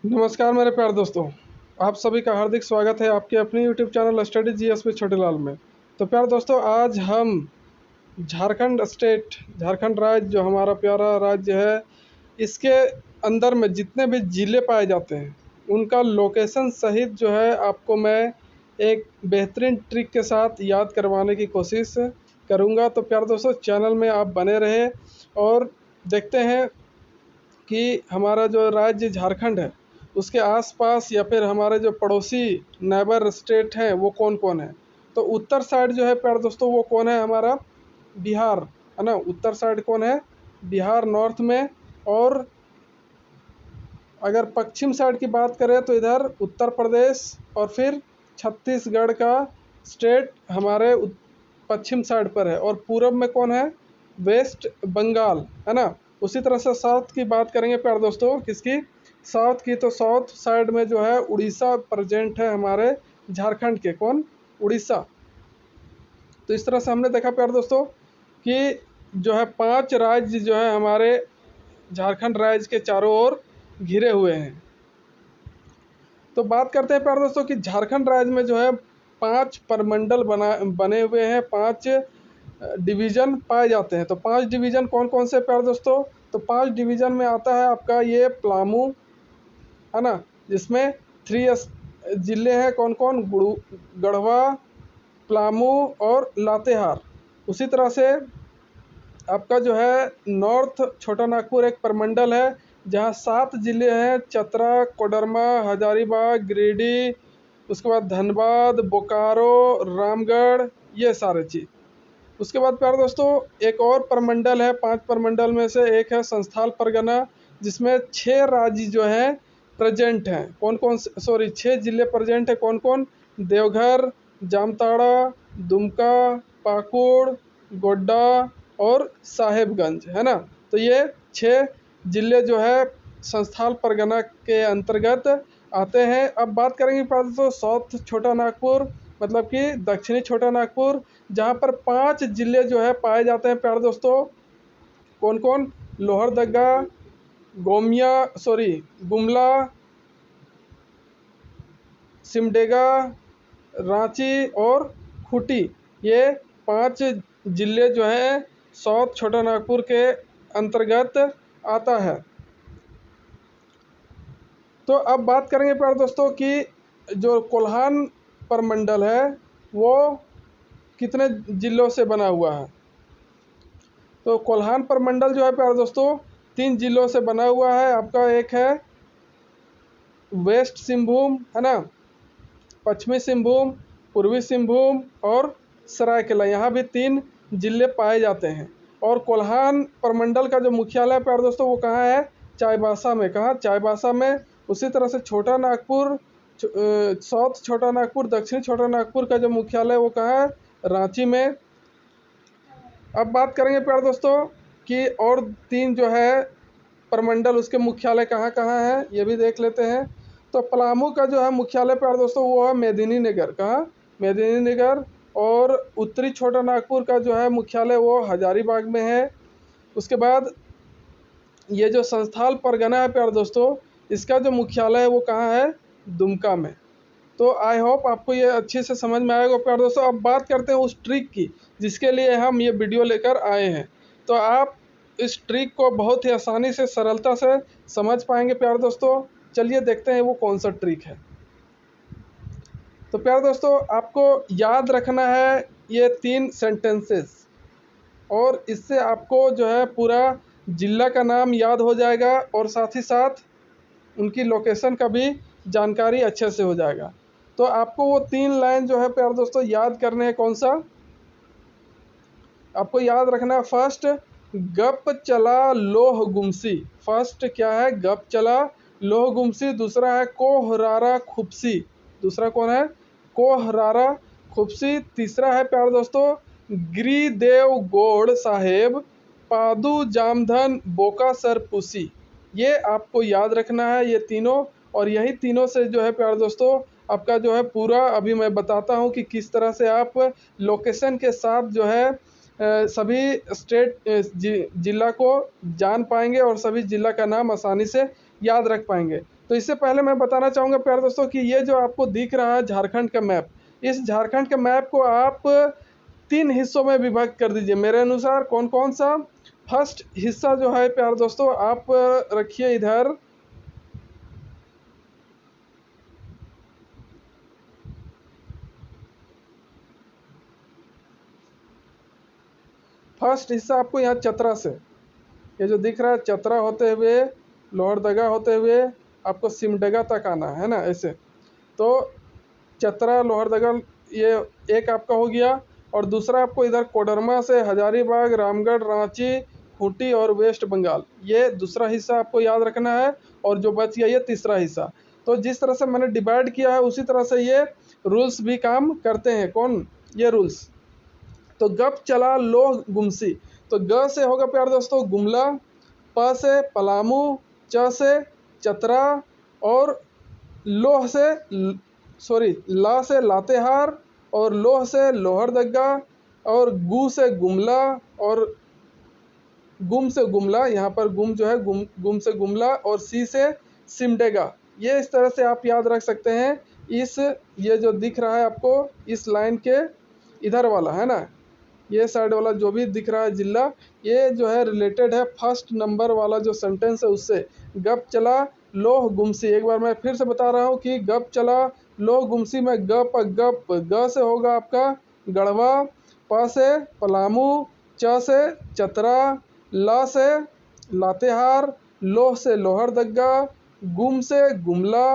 नमस्कार मेरे प्यारे दोस्तों। आप सभी का हार्दिक स्वागत है आपके अपने यूट्यूब चैनल स्टडी जीएस में छोटेलाल में। तो प्यारे दोस्तों, आज हम झारखंड राज्य जो हमारा प्यारा राज्य है, इसके अंदर में जितने भी ज़िले पाए जाते हैं उनका लोकेशन सहित जो है आपको मैं एक बेहतरीन ट्रिक के साथ याद करवाने की कोशिश करूंगा। तो प्यारे दोस्तों, चैनल में आप बने रहे और देखते हैं कि हमारा जो राज्य झारखंड है उसके आसपास या फिर हमारे जो पड़ोसी नेबर स्टेट हैं वो कौन कौन है। तो उत्तर साइड जो है प्यारे दोस्तों वो कौन है, हमारा बिहार है ना। उत्तर साइड कौन है, बिहार नॉर्थ में। और अगर पश्चिम साइड की बात करें तो इधर उत्तर प्रदेश और फिर छत्तीसगढ़ का स्टेट हमारे पश्चिम साइड पर है। और पूरब में कौन है, वेस्ट बंगाल है ना। उसी तरह से साउथ की बात करेंगे प्यारे दोस्तों, किसकी, साउथ की। तो साउथ साइड में जो है उड़ीसा प्रेजेंट है हमारे झारखंड के, कौन, उड़ीसा। तो इस तरह से हमने देखा प्यारे दोस्तों कि जो है 5 राज्य जो है हमारे झारखंड राज्य के चारों ओर घिरे हुए हैं। तो बात करते हैं प्यारे दोस्तों कि झारखंड राज्य में जो है 5 प्रमंडल बने हुए हैं, 5 डिवीज़न पाए जाते हैं। तो 5 डिवीज़न कौन कौन से प्यारे दोस्तों, तो 5 डिवीज़न में आता है आपका ये पलामू है ना, जिसमें 3 ज़िले हैं, कौन कौन, गढ़वा, पलामू और लातेहार। उसी तरह से आपका जो है नॉर्थ छोटा नागपुर एक प्रमंडल है जहाँ 7 ज़िले हैं, चतरा, कोडरमा, हजारीबाग, गिरिडीह, उसके बाद धनबाद, बोकारो, रामगढ़, ये सारे चीज़। उसके बाद प्यारे दोस्तों एक और प्रमंडल है, 5 प्रमंडल में से एक है संस्थाल परगना, जिसमें 6 राज्य जो हैं प्रेजेंट हैं। कौन कौन, सॉरी 6 ज़िले प्रेजेंट है, कौन कौन, देवघर, जामताड़ा, दुमका, पाकुड़, गोड्डा और साहेबगंज है ना। तो ये 6 ज़िले जो है संस्थाल परगना के अंतर्गत आते हैं। अब बात करेंगे प्यारे दोस्तों साउथ छोटा नागपुर, मतलब कि दक्षिणी छोटा नागपुर, जहाँ पर 5 ज़िले जो है पाए जाते हैं प्यारे दोस्तों। कौन कौन, लोहरदगा, गुमला, सिमडेगा, रांची और खूंटी। ये 5 ज़िले जो है साउथ छोटा नागपुर के अंतर्गत आता है। तो अब बात करेंगे प्यारे दोस्तों कि जो कोल्हान प्रमंडल है वो कितने ज़िलों से बना हुआ है। तो कोल्हान प्रमंडल जो है प्यारे दोस्तों 3 ज़िलों से बना हुआ है। आपका एक है वेस्ट सिंहभूम है ना, पश्चिमी सिंहभूम, पूर्वी सिंहभूम और सरायकेला, यहाँ भी 3 ज़िले पाए जाते हैं। और कोल्हान प्रमंडल का जो मुख्यालय प्यारे दोस्तों वो कहाँ है, चाईबासा में। कहाँ, चाईबासा में। उसी तरह से छोटा नागपुर, साउथ छोटा नागपुर, दक्षिणी छोटा नागपुर का जो मुख्यालय वो कहाँ है, रांची में। अब बात करेंगे प्यारे दोस्तों कि और 3 जो है प्रमंडल उसके मुख्यालय कहाँ कहाँ हैं, ये भी देख लेते हैं। तो पलामू का जो है मुख्यालय प्यारे दोस्तों वो है मेदिनीनगर। कहाँ, मेदिनीनगर। और उत्तरी छोटा नागपुर का जो है मुख्यालय वो हजारीबाग में है। उसके बाद ये जो संस्थाल परगना है प्यारे दोस्तों, इसका जो मुख्यालय है वो कहाँ है, दुमका में। तो आई होप आपको ये अच्छे से समझ में आएगा प्यारे दोस्तों। अब बात करते हैं उस ट्रिक की जिसके लिए हम ये वीडियो लेकर आए हैं। तो आप इस ट्रिक को बहुत ही आसानी से, सरलता से समझ पाएंगे प्यारे दोस्तों। चलिए देखते हैं वो कौन सा ट्रिक है। तो प्यारे दोस्तों आपको याद रखना है ये 3 सेंटेंसेस, और इससे आपको जो है पूरा जिला का नाम याद हो जाएगा और साथ ही साथ उनकी लोकेशन का भी जानकारी अच्छे से हो जाएगा। तो आपको वो 3 लाइन जो है प्यारे दोस्तों याद करने हैं। कौन सा, आपको याद रखना है, फर्स्ट गप चला लोह गुमसी। फर्स्ट क्या है, गप चला लोह गुमसी। दूसरा है कोहरारा खुपसी। दूसरा कौन है, कोहरारा खुपसी। तीसरा है प्यारे दोस्तों गिरिदेव गौड़ साहेब, पादू जामधन बोका सर पुसी। ये आपको याद रखना है ये तीनों। और यही तीनों से जो है प्यारे दोस्तों आपका जो है पूरा, अभी मैं बताता हूँ कि किस तरह से आप लोकेशन के साथ जो है सभी जिला को जान पाएंगे और सभी जिला का नाम आसानी से याद रख पाएंगे। तो इससे पहले मैं बताना चाहूँगा प्यारे दोस्तों कि ये जो आपको दिख रहा है झारखंड का मैप, इस झारखंड के मैप को आप 3 हिस्सों में विभाजित कर दीजिए मेरे अनुसार। कौन कौन सा? फर्स्ट हिस्सा जो है प्यारे दोस्तों आप रखिए इधर, फर्स्ट हिस्सा आपको यहाँ चतरा से, ये जो दिख रहा है चतरा होते हुए लोहरदगा होते हुए आपको सिमडेगा तक आना है ना, ऐसे। तो चतरा लोहरदगा ये एक आपका हो गया, और दूसरा आपको इधर कोडरमा से हजारीबाग, रामगढ़, रांची, खूंटी और वेस्ट बंगाल, ये दूसरा हिस्सा आपको याद रखना है। और जो बच गया ये तीसरा हिस्सा। तो जिस तरह से मैंने डिवाइड किया है उसी तरह से ये रूल्स भी काम करते हैं। कौन ये रूल्स? तो गप चला लोह गुमसी, तो ग से होगा प्यारे दोस्तों गुमला, प से पलामू, च से चतरा, और लोह से सॉरी ला से लातेहार, और लोह से लोहरदगा, और गु से गुमला, और गुम से गुमला, यहाँ पर गुम जो है गुम से गुमला, और सी से सिमडेगा। ये इस तरह से आप याद रख सकते हैं। इस ये जो दिख रहा है आपको इस लाइन के इधर वाला है ना, ये साइड वाला जो भी दिख रहा है जिला, ये जो है रिलेटेड है फर्स्ट नंबर वाला जो सेंटेंस है उससे। गप चला लोह गुमसी, एक बार मैं फिर से बता रहा हूँ कि गप चला लोह गुमसी में गप गप, ग से होगा आपका गढ़वा, प से पलामू, च से चतरा, ला से लातेहार, लोह से लोहरदगा, गुम से गुमला,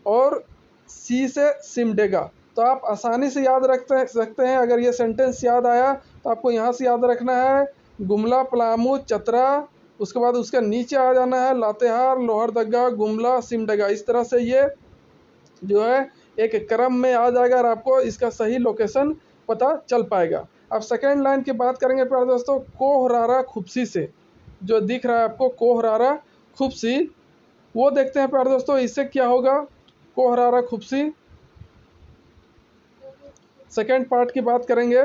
और सी से सिमडेगा। तो आप आसानी से याद रख सकते हैं। अगर ये सेंटेंस याद आया तो आपको यहाँ से याद रखना है गुमला, पलामू, चतरा, उसके बाद उसके नीचे आ जाना है लातेहार, लोहरदगा, गुमला, सिमडेगा। इस तरह से ये जो है एक क्रम में आ जाएगा और आपको इसका सही लोकेशन पता चल पाएगा। अब सेकेंड लाइन की बात करेंगे प्यारे दोस्तों, कोहरारा खुपसी से, जो दिख रहा है आपको कोहरारा खुपसी, वो देखते हैं प्यारे दोस्तों इससे क्या होगा। कोहरारा खुपसी सेकेंड पार्ट की बात करेंगे।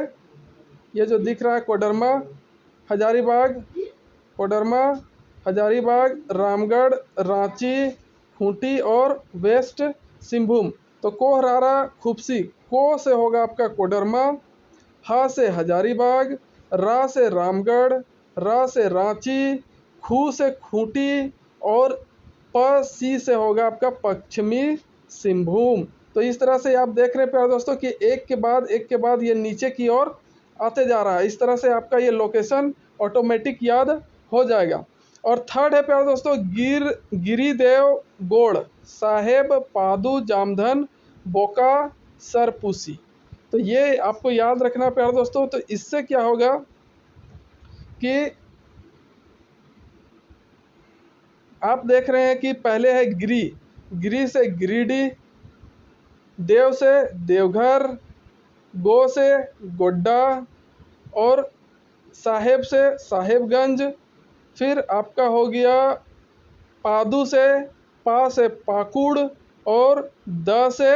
ये जो दिख रहा है कोडरमा, हजारीबाग, कोडरमा, हजारीबाग, रामगढ़, रांची, खूंटी और वेस्ट सिंहभूम। तो कोहरारा खुपसी, को से होगा आपका कोडरमा, हा से हजारीबाग, रा से रामगढ़, रा से रांची, खू से खूंटी, और प सी से होगा आपका पश्चिमी सिंहभूम। तो इस तरह से आप देख रहे हैं प्यारे दोस्तों कि एक के बाद ये नीचे की ओर आते जा रहा है। इस तरह से आपका ये लोकेशन ऑटोमेटिक याद हो जाएगा। और थर्ड है प्यारे दोस्तों गिरिदेव गोड़ साहेब पादू जामधन बोका सरपूसी। तो ये आपको याद रखना प्यारे दोस्तों। तो इससे क्या होगा कि आप देख रहे हैं कि पहले है गिरी से गिरिडीह, देव से देवघर, गो से गोड्डा, और साहेब से साहेबगंज। फिर आपका हो गया पादू से पा से पाकुड़, और द से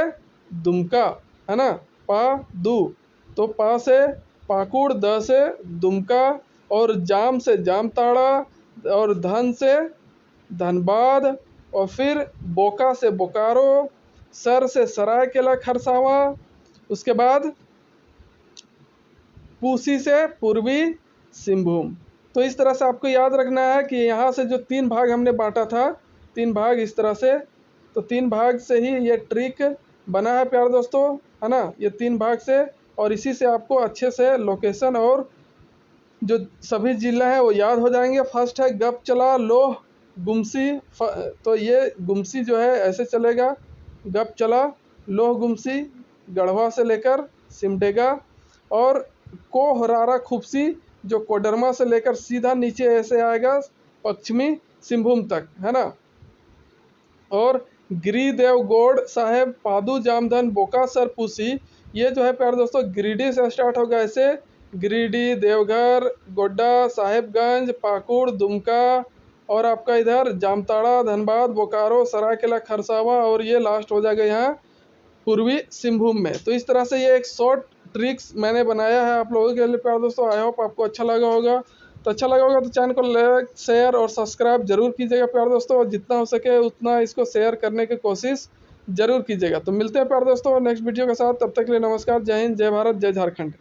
दुमका, है ना, पादू। तो पा से पाकुड़, द से दुमका, और जाम से जामताड़ा, और धन से धनबाद, और फिर बोका से बोकारो, सर से सरायकेला खरसावा, उसके बाद पूसी से पूर्वी सिंहभूम। तो इस तरह से आपको याद रखना है कि यहाँ से जो 3 भाग हमने बांटा था, 3 भाग इस तरह से, तो 3 भाग से ही ये ट्रिक बना है प्यारे दोस्तों, है ना, ये 3 भाग से। और इसी से आपको अच्छे से लोकेशन और जो सभी जिला हैं वो याद हो जाएंगे। फर्स्ट है गप चला लोह गुमसी, तो ये गुमसी जो है ऐसे चलेगा, गप चला लोह गुमसी, गढ़वा से लेकर सिमडेगा, और कोहरारा खुपसी जो कोडरमा से लेकर सीधा नीचे ऐसे आएगा पश्चिमी सिंहभूम तक, है ना। और गिरिदेव गौड़ साहेब पादू जामधन बोका सरपूसी, ये जो है प्यारे दोस्तों गिरिडीह से स्टार्ट होगा ऐसे, गिरिडीह, देवघर, गोड्डा, साहेबगंज, पाकुड़, दुमका, और आपका इधर जामताड़ा, धनबाद, बोकारो, सरायकेला खरसावा, और ये लास्ट हो जाएगा यहाँ पूर्वी सिंहभूम में। तो इस तरह से ये एक शॉर्ट ट्रिक्स मैंने बनाया है आप लोगों के लिए प्यारे दोस्तों। आई होप आपको अच्छा लगा होगा। तो अच्छा लगा होगा तो चैनल को लाइक, शेयर और सब्सक्राइब जरूर कीजिएगा प्यारे दोस्तों, और जितना हो सके उतना इसको शेयर करने की कोशिश जरूर कीजिएगा। तो मिलते हैं प्यारे दोस्तों नेक्स्ट वीडियो के साथ, तब तक के लिए नमस्कार, जय हिंद, जय भारत, जय झारखंड।